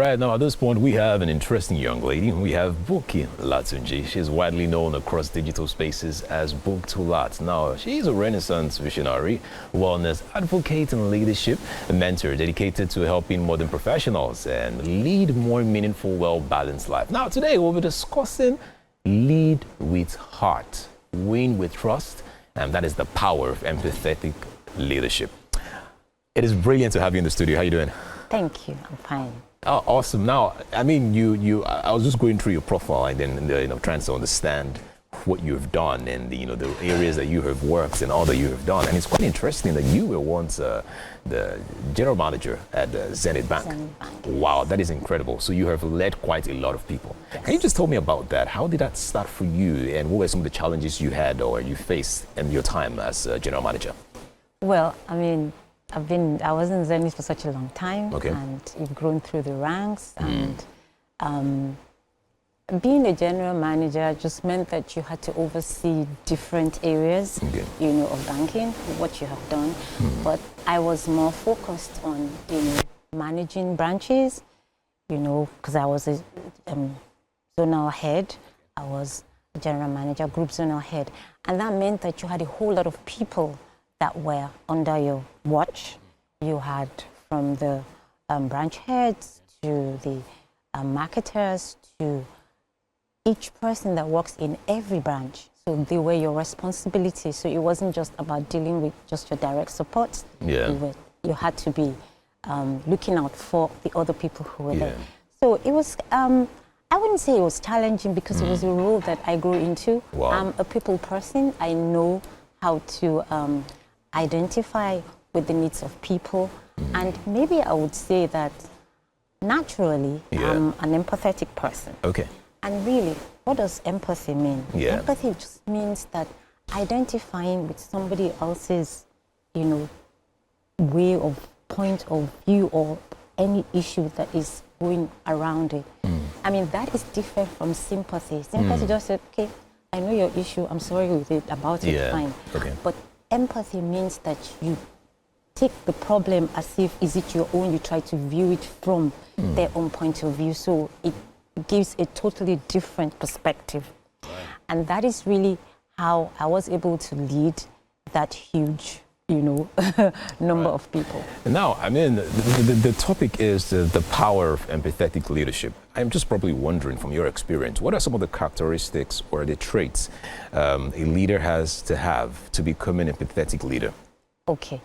right, now at this point we have an interesting young lady. We have Bukky Latunji. She's widely known across digital spaces as Bukky. Now, she's a Renaissance visionary, wellness advocate and leadership mentor dedicated to helping modern professionals and lead more meaningful, well-balanced life. Now, today we'll be discussing lead with heart, win with trust, and that is the power of empathetic leadership. It is brilliant to have you in the studio. How are you doing? Thank you. I'm fine. Oh, awesome. Now, I mean, I was just going through your profile and then, trying to understand what you've done and, the areas that you have worked and all that you have done. And it's quite interesting that you were once the general manager at Zenith Bank. Zenith Bank. Wow, that is incredible. So you have led quite a lot of people. Yes. Can you just tell me about that? How did that start for you? And what were some of the challenges you had or you faced in your time as general manager? Well, I mean, I was in Zenith for such a long time, okay. And you've grown through the ranks. And being a general manager just meant that you had to oversee different areas, okay. Of banking, what you have done. But I was more focused on, managing branches, because I was a zonal head. I was a general manager, group zonal head, and that meant that you had a whole lot of people that were under your watch. You had from the branch heads to the marketers to each person that works in every branch. So they were your responsibility. So it wasn't just about dealing with just your direct support. Yeah. You had to be looking out for the other people who were there. So it was, I wouldn't say it was challenging because it was a role that I grew into. Wow. I'm a people person. I know how to identify with the needs of people. And maybe I would say that naturally, I'm an empathetic person. Okay. And really, what does empathy mean? Yeah. Empathy just means that identifying with somebody else's, way of point of view or any issue that is going around it. I mean, that is different from sympathy. Sympathy just said, okay, I know your issue, I'm sorry about it, fine. Okay. But empathy means that you take the problem as if is it your own, you try to view it from their own point of view. So it gives a totally different perspective. Right. And that is really how I was able to lead that huge, number of people. Now, I mean, the topic is the power of empathetic leadership. I'm just probably wondering from your experience, what are some of the characteristics or the traits a leader has to become an empathetic leader? Okay.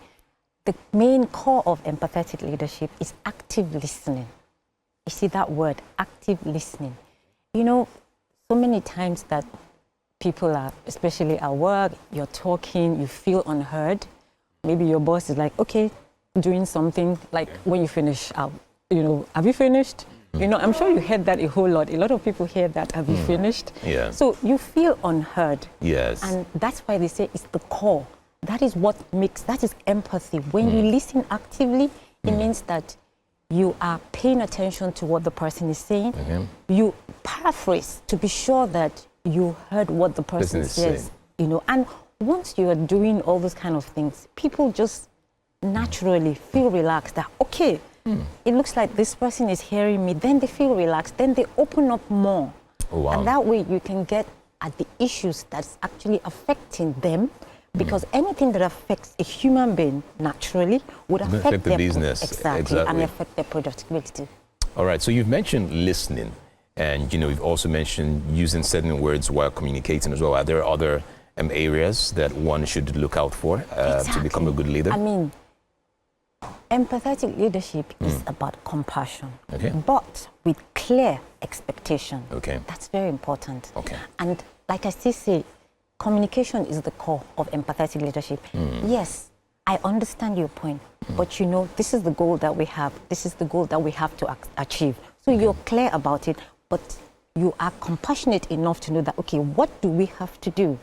The main core of empathetic leadership is active listening. You see that word, active listening. So many times that people are, especially at work, you're talking, you feel unheard. Maybe your boss is like, okay, doing something, like when you finish, have you finished? I'm sure you heard that a whole lot. A lot of people hear that, have you finished? Yeah. So you feel unheard. Yes. And that's why they say it's the core. That is that is empathy. When you listen actively, it means that you are paying attention to what the person is saying. You paraphrase to be sure that you heard what the person says. And once you are doing all those kind of things, people just naturally feel relaxed that, okay, it looks like this person is hearing me. Then they feel relaxed. Then they open up more. Oh, wow. And that way you can get at the issues that's actually affecting them. Because anything that affects a human being naturally would affect the business. Exactly, and affect their productivity. All right, so you've mentioned listening, and you've also mentioned using certain words while communicating as well. Are there other areas that one should look out for to become a good leader? I mean, empathetic leadership is about compassion, but with clear expectation. Okay. That's very important. Okay. And like I still say, communication is the core of empathetic leadership. Yes, I understand your point, but this is the goal that we have. This is the goal that we have to achieve. So you're clear about it, but you are compassionate enough to know that, okay, what do we have to do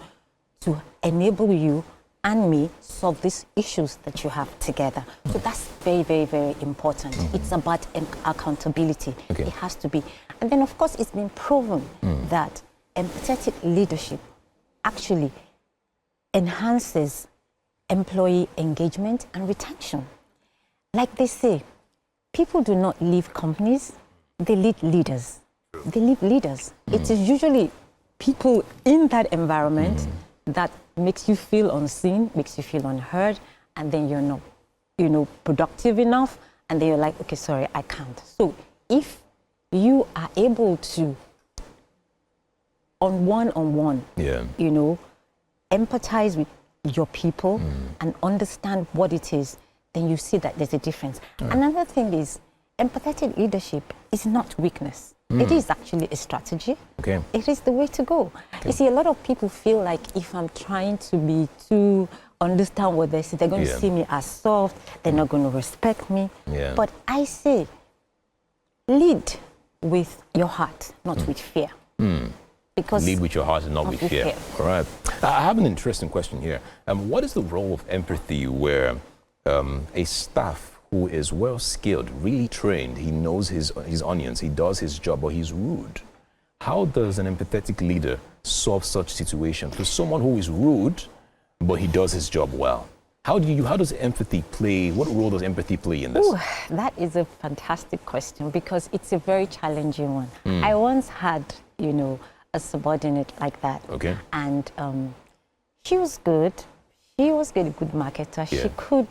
to enable you and me solve these issues that you have together? So that's very, very, very important. It's about accountability. Okay. It has to be. And then, of course, it's been proven that empathetic leadership actually enhances employee engagement and retention. Like they say, people do not leave companies, they lead leaders. They lead leaders. It is usually people in that environment that makes you feel unseen, makes you feel unheard, and then you're not, productive enough, and then you're like, okay, sorry, I can't. So if you are able to, on one-on-one, empathize with your people and understand what it is, then you see that there's a difference. Another thing is, empathetic leadership is not weakness. It is actually a strategy. Okay. It is the way to go. Okay. You see, a lot of people feel like if I'm trying to be too understand what they say, they're going to see me as soft, they're not going to respect me. Yeah. But I say, lead with your heart, not with fear. Because lead with your heart and not with fear. All right. I have an interesting question here. What is the role of empathy where a staff who is well skilled, really trained, he knows his onions, he does his job, but he's rude? How does an empathetic leader solve such situation for someone who is rude, but he does his job well? How does empathy play? What role does empathy play in this? Ooh, that is a fantastic question because it's a very challenging one. I once had, a subordinate like that. Okay. And she was good. She was a good marketer. Yeah. She could,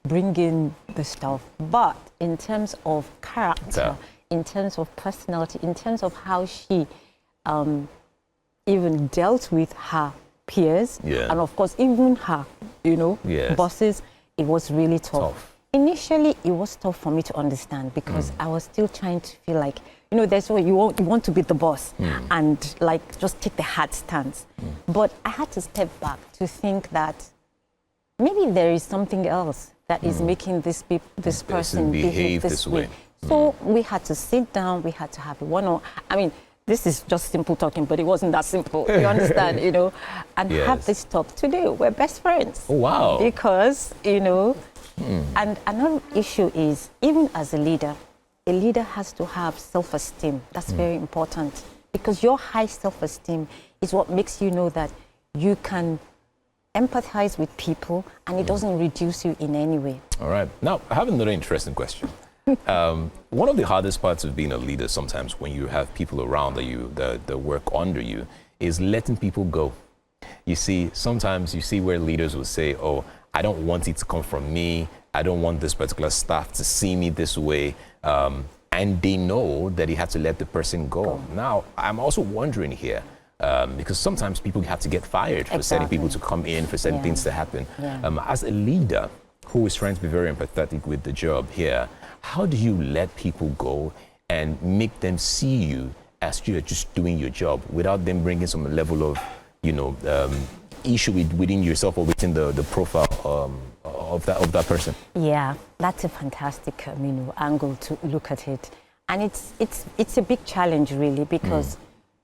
bring in the stuff. But in terms of character, in terms of personality, in terms of how she even dealt with her peers, and of course, even her, bosses, it was really tough. Initially, it was tough for me to understand because I was still trying to feel like, there's where you want to be the boss and just take the hard stance. But I had to step back to think that maybe there is something else that is making this person behave this way. So we had to sit down, we had to have a one-on-one. This is just simple talking, but it wasn't that simple. You understand, and have this talk. Today, we're best friends. Oh, wow. Because, and another issue is, even as a leader has to have self-esteem. That's very important because your high self-esteem is what makes you know that you can empathize with people and it doesn't reduce you in any way. All right. Now, I have another interesting question. One of the hardest parts of being a leader sometimes when you have people around that work under you is letting people go. You see, sometimes you see where leaders will say, oh, I don't want it to come from me. I don't want this particular staff to see me this way. And they know that they have to let the person go. Now, I'm also wondering here, because sometimes people have to get fired for certain people to come in, for certain things to happen. As a leader who is trying to be very empathetic with the job here, how do you let people go and make them see you as you're just doing your job without them bringing some level of, issue within yourself or within the profile of that person? Yeah, that's a fantastic angle to look at it, and it's a big challenge really because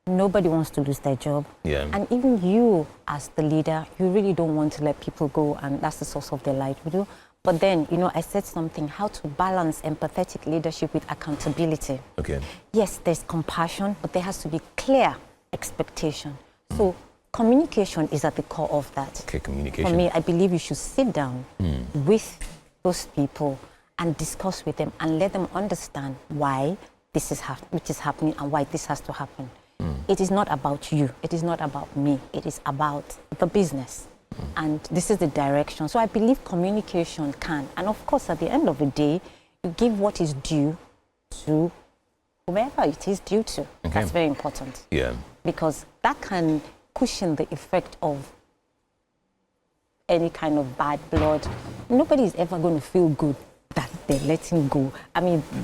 nobody wants to lose their job, and even you as the leader, you really don't want to let people go, and that's the source of their livelihood. But then, I said something, how to balance empathetic leadership with accountability. Okay. Yes, there's compassion, but there has to be clear expectation. So communication is at the core of that. Okay, communication. For me, I believe you should sit down with those people and discuss with them and let them understand why this is happening and why this has to happen. It is not about you. It is not about me. It is about the business. And this is the direction. So I believe communication can. And of course, at the end of the day, you give what is due to whomever it is due to. Okay. That's very important. Yeah. Because that can cushion the effect of any kind of bad blood. Nobody is ever going to feel good that they're letting go.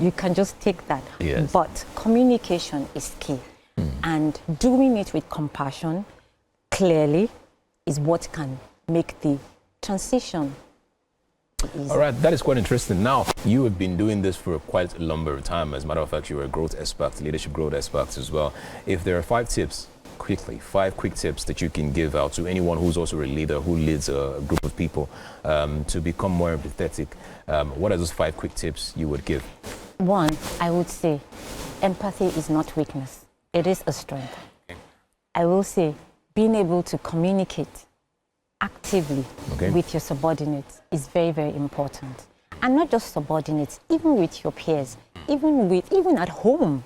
You can just take that. Yes. But communication is key. And doing it with compassion, clearly, is what can make the transition easy. All right, that is quite interesting. Now, you have been doing this for quite a number of time. As a matter of fact, you're a growth expert, leadership growth expert as well. If there are 5 tips, five quick tips that you can give out to anyone who's also a leader, who leads a group of people to become more empathetic, what are those 5 quick tips you would give? 1, I would say, empathy is not weakness. It is a strength. Okay. I will say, being able to communicate actively with your subordinates is very, very important. And not just subordinates, even with your peers, even at home.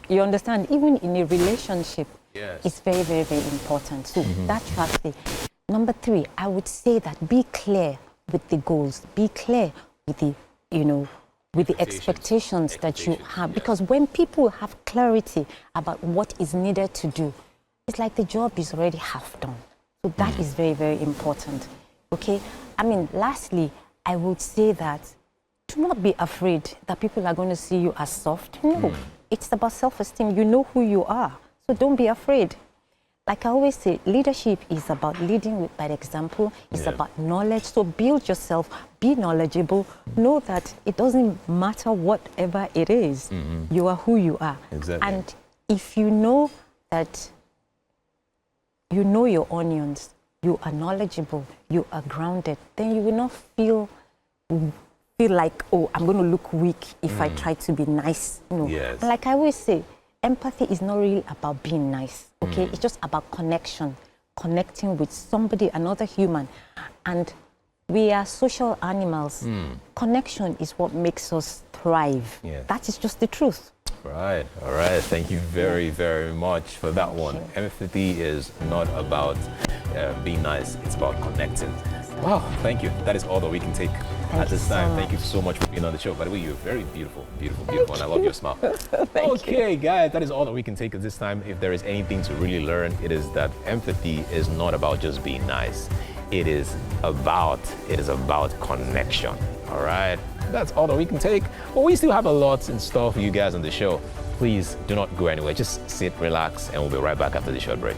You understand? Even in a relationship, Yes. it's very, very, very important. So that you have to say. Number 3, I would say that be clear with the goals. Be clear with the, with the expectations that you have. Yes. Because when people have clarity about what is needed to do, it's like the job is already half done. So that is very, very important. Okay? I mean, lastly, I would say that do not be afraid that people are going to see you as soft. No, it's about self-esteem. You know who you are. So don't be afraid. Like I always say, leadership is about leading by example. It's about knowledge. So build yourself, be knowledgeable. Know that it doesn't matter whatever it is. You are who you are. Exactly. And if you know that you know your onions, you are knowledgeable, you are grounded, then you will not feel like, oh, I'm going to look weak if I try to be nice. No. Yes. And like I always say, empathy is not really about being nice, okay? It's just about connection, connecting with somebody, another human. And we are social animals. Connection is what makes us thrive. Yes. That is just the truth. Right. All right. Thank you very, very much for that one. Empathy is not about being nice. It's about connecting. Wow. Thank you. That is all that we can take at this time. Thank you so much for being on the show. By the way, you're very beautiful, beautiful, beautiful, and I love your smile. Okay, guys, that is all that we can take at this time. If there is anything to really learn, it is that empathy is not about just being nice. It is about connection. All right. That's all that we can take. But we still have a lot in store for you guys on the show. Please do not go anywhere. Just sit, relax, and we'll be right back after the short break.